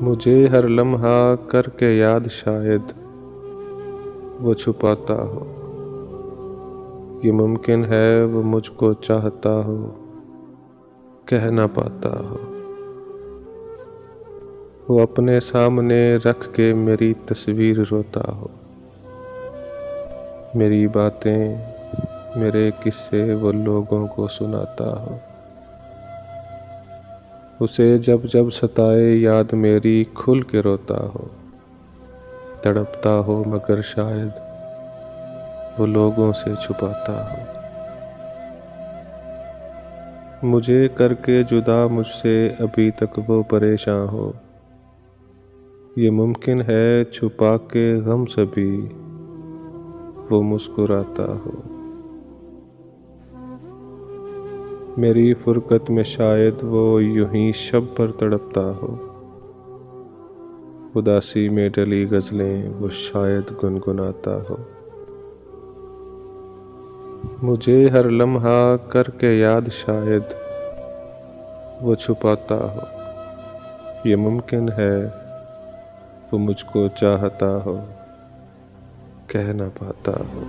मुझे हर लम्हा करके याद शायद वो छुपाता हो। ये मुमकिन है वो मुझको चाहता हो, कह ना पाता हो। वो अपने सामने रख के मेरी तस्वीर रोता हो। मेरी बातें, मेरे किस्से वो लोगों को सुनाता हो। उसे जब जब सताए याद मेरी खुल के रोता हो। तड़पता हो मगर शायद वो लोगों से छुपाता हो। मुझे करके जुदा मुझसे अभी तक वो परेशान हो। ये मुमकिन है छुपा के गम सभी वो मुस्कुराता हो। मेरी फुरकत में शायद वो यूं ही शब पर तड़पता हो। उदासी में डली गजलें वो शायद गुनगुनाता हो। मुझे हर लम्हा करके याद शायद वो छुपाता हो। ये मुमकिन है वो मुझको चाहता हो, कह ना पाता हो।